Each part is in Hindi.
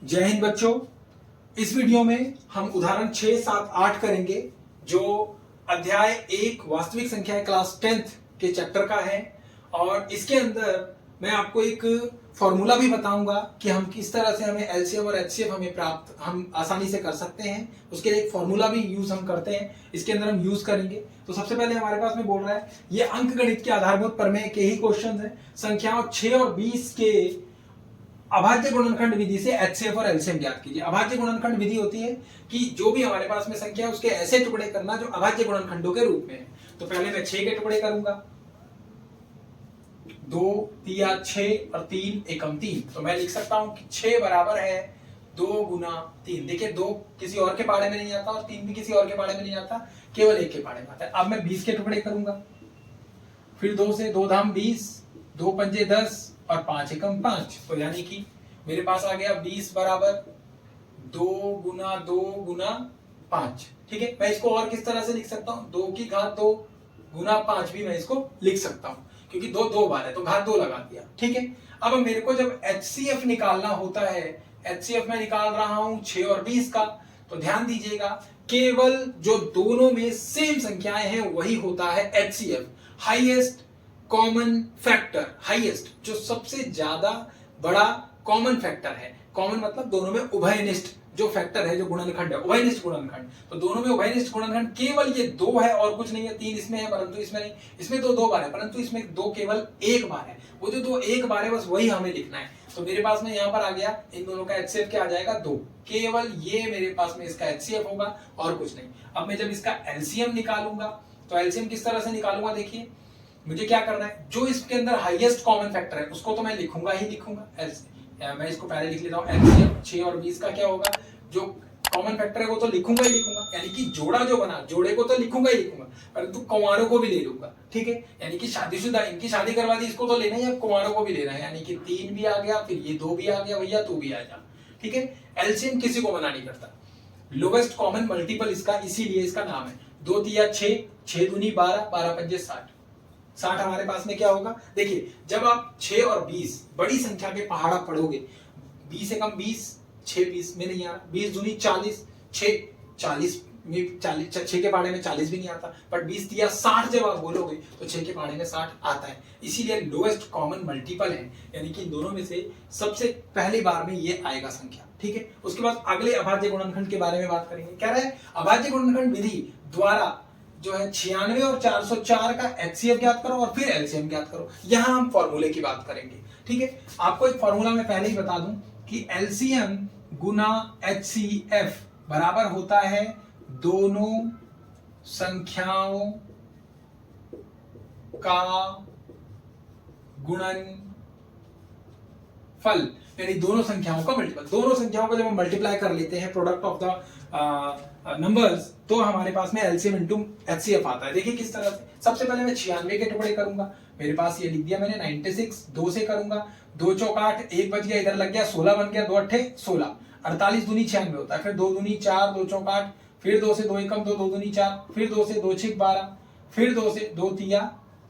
जय हिंद बच्चों। इस वीडियो में हम उदाहरण 6, 7, 8 करेंगे जो अध्याय 1 वास्तविक संख्या क्लास 10th के चैप्टर का है। और इसके अंदर मैं आपको एक फॉर्मूला भी बताऊंगा कि हम किस तरह से हमें एलसीएम और एचसीएफ हम आसानी से कर सकते हैं। उसके लिए एक फॉर्मूला भी यूज हम करते हैं, इसके अंदर हम यूज करेंगे। तो सबसे पहले हमारे पास में बोल रहा है ये अंक गणित के आधारभूत प्रमेय के ही क्वेश्चन है। संख्याओं 6 और 20 के अभाज्य गुणनखंड विधि से एचसीएफ और एलसीएम ज्ञात कीजिए। अभाज्य गुणनखंड विधि होती है कि जो भी हमारे पास में संख्या है उसके ऐसे टुकड़े करना जो अभाज्य गुणनखंडों के रूप में है। तो पहले मैं 6 के टुकड़े करूंगा, 2 तिया 6 और 3 एकम 3। तो मैं लिख सकता हूं कि 6 बराबर है 2 गुना 3। देखिए 2 किसी और के पाड़े में नहीं आता और 3 भी किसी और के पाड़े में नहीं आता, केवल एक के पाड़े में आता है। अब मैं 20 के टुकड़े करूंगा, फिर 2 से 2 धाम 20, 2 पंजे 10 और 5 एकम 5। तो यानी कि मेरे पास आ गया 20 बराबर 2 गुना 2 गुना 5। ठीक है, मैं इसको और किस तरह से लिख सकता हूं, 2 की घात 2 गुना 5 भी मैं इसको लिख सकता हूं, क्योंकि 2 2 बार है तो घात 2 लगा दिया। ठीक है, अब मेरे को जब एचसीएफ निकालना होता है, एचसीएफ में निकाल रहा हूं 6 और 20 का, तो ध्यान दीजिएगा केवल जो दोनों में सेम संख्याएं हैं वही होता है HCF, highest common factor. Highest जो सबसे ज्यादा बड़ा कॉमन फैक्टर है, कॉमन मतलब दोनों में उभयनिष्ठ जो फैक्टर है, जो गुणनखंड है उभयनिष्ठ गुणनखंड। तो दोनों में उभयनिष्ठ गुणनखंड केवल ये 2 है और कुछ नहीं है। 3 इसमें है परंतु इसमें नहीं, इसमें तो 2 बार है परंतु इसमें 2 केवल एक बार है। वो जो 2 एक बार है बस वही हमें लिखना है। तो मेरे पास में यहाँ पर आ गया, इन दोनों का एचसीएफ क्या आ जाएगा 2, केवल ये मेरे पास में इसका एचसीएफ होगा और कुछ नहीं। अब मैं जब इसका एलसीएम निकालूंगा तो एलसीएम किस तरह से निकालूंगा, देखिए मुझे क्या करना है, जो इसके अंदर हाईएस्ट कॉमन फैक्टर है उसको तो मैं लिखूंगा ही लिखूंगा। मैं इसको पहले लिख लेता हूं, एलसीएम 6 और 20 का क्या होगा, जो कॉमन फैक्टर है वो तो लिखूंगा ही लिखूंगा, यानी कि जोड़ा जो बना जोड़े को तो लिखूंगा ही लिखूंगा, परंतु कुंवारों को भी ले लूंगा। ठीक है, यानी कि शादीशुदा इनकी शादी करवा दी, इसको तो लेना ही है, कुंवारों को भी लेना है, यानी कि 3 भी आ गया, फिर ये 2 भी आ गया, भैया तू भी आ जा। ठीक है, एलसीएम किसी को मना नहीं करता, लोवेस्ट कॉमन मल्टीपल इसका, इसीलिए इसका नाम है 2 तिया 6, 6 दूनी 12, 12 पंजे 60। 60 हमारे पास में क्या होगा, देखिए जब आप 6 और 20 बड़ी संख्या के पहाड़ा पढ़ोगे, 20 एकम 20, 6 20 में नहीं आ रहा, 20 दूनी 40, 6 40 में 40, 6 के पहाड़े में 40 भी नहीं आता, पर 20 तिया 60 जब आप बोलोगे तो 6 के पहाड़े में 60 आता है, इसीलिए लोएस्ट कॉमन मल्टीपल है, यानी कि इन दोनों में से सबसे पहली बार में ये आएगा संख्या। ठीक है, उसके बाद अगले अभाज्य गुणनखंड के बारे में बात करेंगे। कह रहा है अभाज्य गुणनखंड विधि द्वारा जो है 96 और 404 का एचसीएफ ज्ञात करो और फिर एलसीएम ज्ञात करो। यहां हम फॉर्मूले की बात करेंगे। ठीक है, आपको एक फॉर्मूला मैं पहले ही बता दूं कि एलसीएम गुना एचसीएफ बराबर होता है दोनों संख्याओं का गुणनफल, यानी दोनों संख्याओं का मल्टीपल। दोनों संख्याओं का जब हम मल्टीप्लाई कर लेते हैं प्रोडक्ट ऑफ द नंबर्स, तो हमारे पास में एलसीएम इनटू एचसीएफ आता है। देखिए किस तरह से, सबसे पहले मैं 96 के टुकड़े करूंगा, मेरे पास ये लिख दिया मैंने 96, 2 से करूंगा, 2 चौक 8, 1 बच गया, इधर लग गया 16 बन गया, 2 अट्ठे 16, 48 दूनी 96 होता है, फिर 2 दूनी 4, 2 चौक 8, फिर 2 से 2 एकम 2, 2 दूनी 4, फिर 2 से 2 छिक 12, फिर 2 से 2 तिया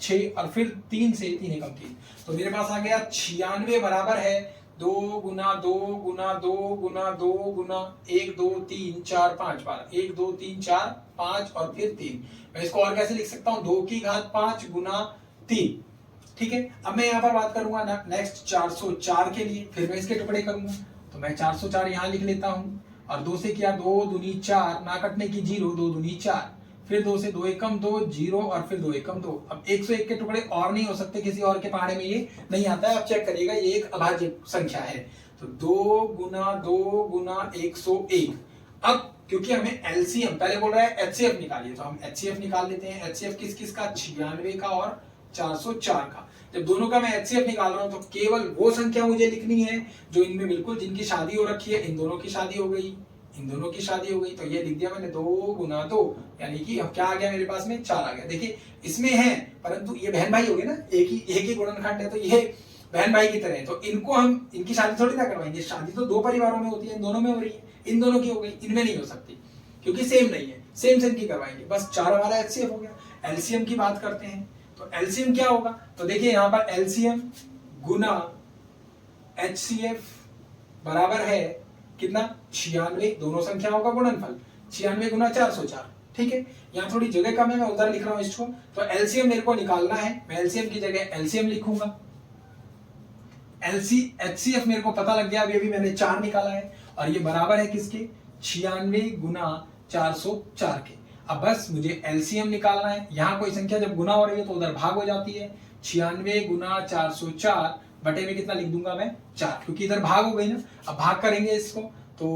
6 और फिर 3 से 3 एकम 3। तो मेरे पास आ गया 96 बराबर है 2 गुना 2 गुना 2 गुना 2 गुना 1 2 3 4 5 12, 1 2 3 4 5 और फिर 3। मैं इसको और कैसे लिख सकता हूं, 2 की घात 5 गुना 3। ठीक है, अब मैं यहां पर बात करूंगा ना नेक्स्ट 404 के लिए, फिर मैं इसके टुकड़े करूंगा, तो मैं 404 यहां लिख लेता हूं और 2 से किया 2 दूनी 4, ना कटने की 0, 2 दूनी 4, फिर 2 से 2 एकम 2, 0 और फिर 2 एकम 2। अब 101 के टुकड़े और नहीं हो सकते, किसी और के पहाड़े में ये नहीं आता है, आप चेक करिएगा, ये एक अभाज्य संख्या है। तो 2 गुना 101। अब क्योंकि हमें एलसीएम पहले बोल रहा है एचसीएफ निकालिए, तो हम एचसीएफ निकाल लेते हैं। एचसीएफ किस किस का, 96 का और 404 का। जब दोनों का मैं एचसीएफ निकाल रहा हूं तो केवल वो संख्या मुझे लिखनी है जो इनमें बिल्कुल जिनकी शादी हो रखी है। इन दोनों की शादी हो गई, इन दोनों की शादी हो गई, तो ये लिख दिया मैंने 2 गुना 2, यानी कि अब क्या आ गया मेरे पास में 4 आ गया। देखिए इसमें है परंतु ये बहन भाई हो गए ना, एक ही गुणनखंड है, तो ये बहन भाई की तरह है, तो इनको हम इनकी शादी थोड़ी ना करवाएंगे। शादी तो 2 परिवारों में होती है, इन दोनों में हो रही है, इन दोनों की हो गई, इनमें नहीं हो सकती क्योंकि सेम नहीं है, सेम की करवाएंगे। बस 4 हमारा एचसीएफ हो गया। एलसीएम की बात करते हैं, तो एलसीएम क्या होगा, तो देखिए यहां पर एलसीएम गुना एचसीएफ बराबर है कितना 96 दोनों संख्याओं का गुणनफल 96 गुना 404। ठीक है, यहाँ थोड़ी जगह कम है, मैं उधर लिख रहा हूँ इसको। तो एलसीएम मेरे को निकालना है, मैं एलसीएम की जगह एलसीएम लिखूंगा। एचसीएफ मेरे को पता लग गया, अभी अभी मैंने 4 निकाला है और ये बराबर है किसके 96 गुना 404 के। अब बस मुझे एलसीएम निकालना है। यहाँ कोई संख्या जब गुना हो रही है तो उधर भाग हो जाती है। 96 गुना 404 बटे में कितना लिख दूंगा मैं 4, क्योंकि इधर भाग हो गई ना। अब भाग करेंगे इसको तो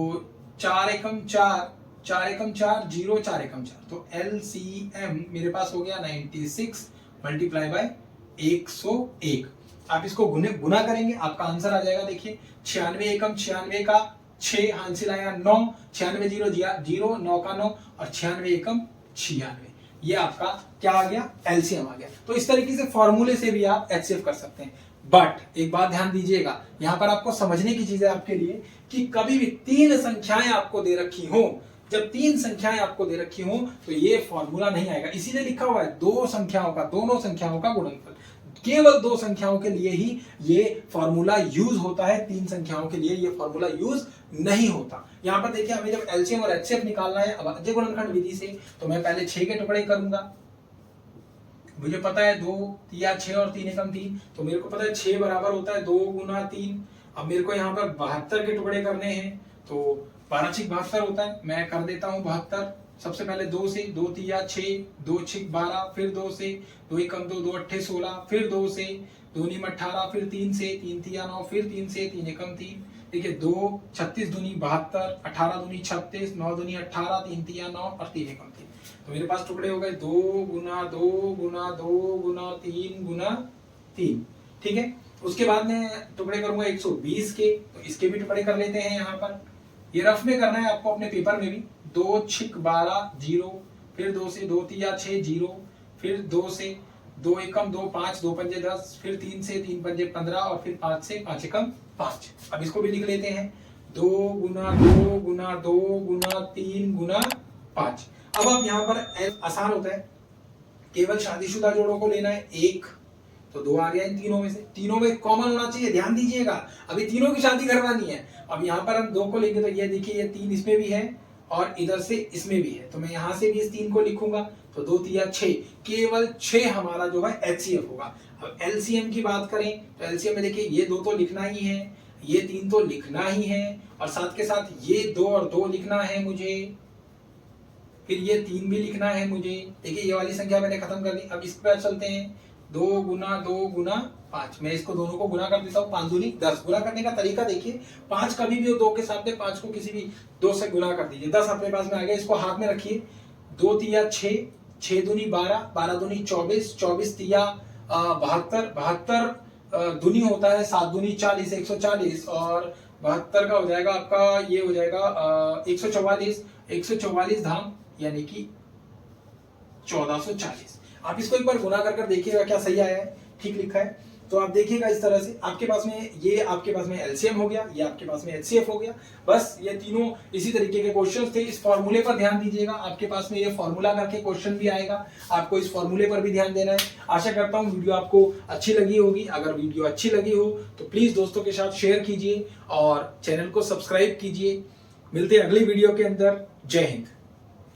4 एकम 4, 4 एकम 4 0, 4 एकम 4, तो एलसीएम मेरे पास हो गया 96 मल्टीप्लाई बाय 101। आप इसको गुना करेंगे, आपका आंसर आ जाएगा। देखिए 96 एकम 96 का 6 हासिल आया 9, 96 0 0, 9 का 9 और 96 एकम 96, ये आपका क्या आ गया एलसीएम आ गया। तो इस तरीके से फॉर्मूले से भी आप एचसीएफ कर सकते हैं। बट एक बात ध्यान दीजिएगा, यहां पर आपको समझने की चीज है आपके लिए कि कभी भी 3 संख्याएं आपको दे रखी हो, जब 3 संख्याएं आपको दे रखी हो तो ये फॉर्मूला नहीं आएगा। इसीलिए लिखा हुआ है दोनों संख्याओं का गुणनफल। केवल 2 संख्याओं के लिए ही ये फॉर्मूला यूज होता है, 3 संख्याओं के लिए ये फॉर्मूला यूज नहीं होता। यहां पर देखिए हमें जब एलसीएम और एचसीएफ निकालना है अभाज्य गुणनखंड विधि से, तो मैं पहले 6 के टुकड़े करूंगा। मुझे पता है 2 या 6 और 3 एकम 3, तो मेरे को पता है 6 बराबर होता है 2 गुना 3। अब मेरे को यहाँ पर 72 के टुकड़े करने हैं, तो 12 6 72 होता है, मैं कर देता हूँ 72। सबसे पहले 2 से, 2 तिया 6, 2 6 12, फिर 2 से, 2 एकम 2, 2 अट्ठे 16, फिर 2 से, 2 नीम 18, फिर 3 से, 3 तिया 9, फिर 3 से, 3 एकम 3। देखिए 2 36 दूनी 72, 18 दूनी 36, 9 दूनी 18, 3 तिया 9 और 3 एकम 3। तो मेरे पास टुकड़े हो गए 2 गुना 2 गुना 2 गुना 3 गुना 3। ठीक है, उसके बाद में टुकड़े करूंगा 120 के, तो इसके भी टुकड़े कर लेते हैं। यहाँ पर ये रफ में करना है आपको अपने पेपर में भी। 2 6 12 0, फिर 2 से, 2 तिया 6 0, फिर 2 से, 2 एकम 2 5, 2 पंजे 10, फिर 3 से, 3 पंजे 15 और फिर 5 से, 5 एकम 5। अब इसको भी लिख लेते हैं 2 गुना 2 गुना 2 गुना 3 गुना 5। अब आप यहाँ पर आसान होता है, केवल शादीशुदा जोड़ों को लेना है 1, तो 2 आ गया इन तीनों में से। तीनों में कॉमन होना चाहिए, ध्यान दीजिएगा, अभी तीनों की शादी करवानी है। अब यहाँ पर हम 2 को लेंगे तो ये देखिए ये 3 इसमें भी है और इधर से इसमें भी है, तो मैं यहाँ से भी इस 3 को लिखूंगा, तो 2 तिया 6, केवल 6 हमारा जो है एचसीएफ होगा। अब एलसीएम की बात करें तो एलसीएम में देखिए ये 2 तो लिखना ही है, ये 3 तो लिखना ही है, और साथ के साथ ये 2 और 2 लिखना है मुझे, फिर ये 3 भी लिखना है मुझे। देखिए ये वाली संख्या मैंने खत्म कर दी। अब इस पर चलते हैं 2 गुना 2 गुना 5, मैं इसको दोनों को गुना कर देता हूँ, 5 दूनी 10। गुना करने का तरीका देखिए, 5 कभी भी हो 2 के साथ में 5 को किसी भी 2 से गुना कर दीजिए, 10 अपने पास में आ गया। इसको हाथ में रखिए, 2 तिया 6, 6 दूनी 12, 12 दूनी 24, 24 तिया 72, 72 दूनी होता है 7 दूनी 40, 140, और 72 का हो जाएगा आपका, ये हो जाएगा 144, 144 धाम यानी कि 1440। आप इसको एक बार गुना कर देखिएगा क्या सही आया है, ठीक लिखा है। तो आप देखिएगा इस तरह से आपके पास में ये आपके पास में एलसीएम हो गया, ये आपके पास में एचसीएफ हो गया। बस ये तीनों इसी तरीके के क्वेश्चंस थे। इस फॉर्मूले पर ध्यान दीजिएगा, आपके पास में ये फॉर्मूला करके क्वेश्चन भी आएगा, आपको इस फॉर्मूले पर भी ध्यान देना है। आशा करता हूँ वीडियो आपको अच्छी लगी होगी। अगर वीडियो अच्छी लगी हो तो प्लीज दोस्तों के साथ शेयर कीजिए और चैनल को सब्सक्राइब कीजिए। मिलते हैं अगली वीडियो के अंदर। जय हिंद।